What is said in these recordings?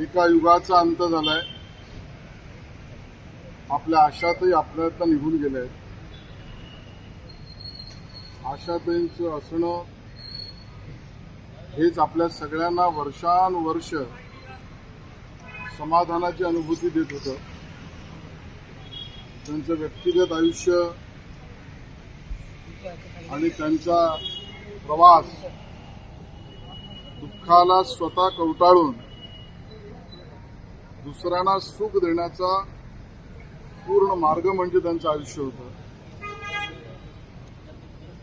एका युगाचा अंत झालाय. आपल्या आशाताई आपल्याला निघून गेल्या आहेत. आशाताईंचं असणं हेच आपल्या सगळ्यांना वर्षानुवर्ष समाधानाची अनुभूती देत होतं. त्यांचं व्यक्तिगत आयुष्य आणि त्यांचा प्रवास दुःखाला स्वतः कवटाळून दुसऱ्यांना सुख देण्याचा पूर्ण मार्ग म्हणजे त्यांचं आयुष्य होतं.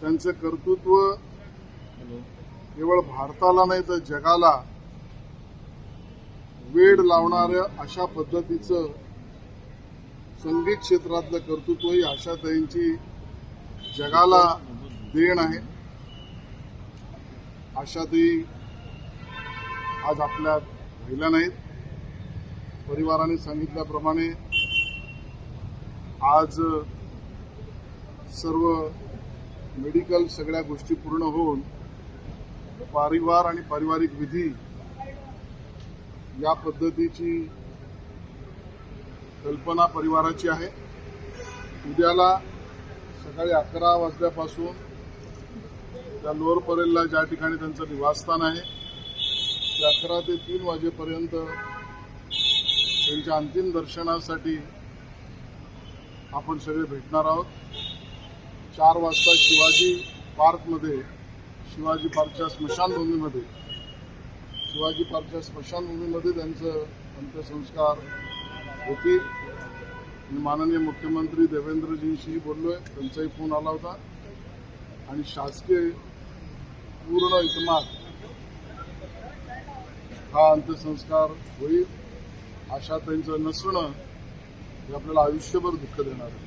त्यांचे कर्तृत्व केवळ भारताला नाही तर जगाला वेड लावणाऱ्या अशा पद्धतीचं संगीत क्षेत्रातलं कर्तृत्व ही आशाताईंची जगाला देण आहे. आशाताई आज आपल्या राहिल्या नाहीत. परिवाराने सांगितल्याप्रमाणे आज सर्व मेडिकल सगळ्या गोष्टी पूर्ण होऊन परिवार आणि पारिवारिक विधी या पद्धतीची कल्पना परिवाराची आहे. उद्याला सकाळी 11 वाजल्यापासून त्या लोअर परेलला ज्या ठिकाणी त्यांचं निवासस्थान आहे ते 11 ते 3 वाजेपर्यंत त्यांच्या अंतिम दर्शनासाठी आपण सगळे भेटणार आहोत. 4 वाजता शिवाजी पार्कच्या स्मशानभूमीमध्ये त्यांचं अंत्यसंस्कार होतील. मी माननीय मुख्यमंत्री देवेंद्रजींशी बोललोय. त्यांचाही फोन आला होता आणि शासकीय पूर्ण इतमात हा अंत्यसंस्कार होईल. आशाताईंचं नसणं हे आपल्याला आयुष्यभर दुःख देणार आहे.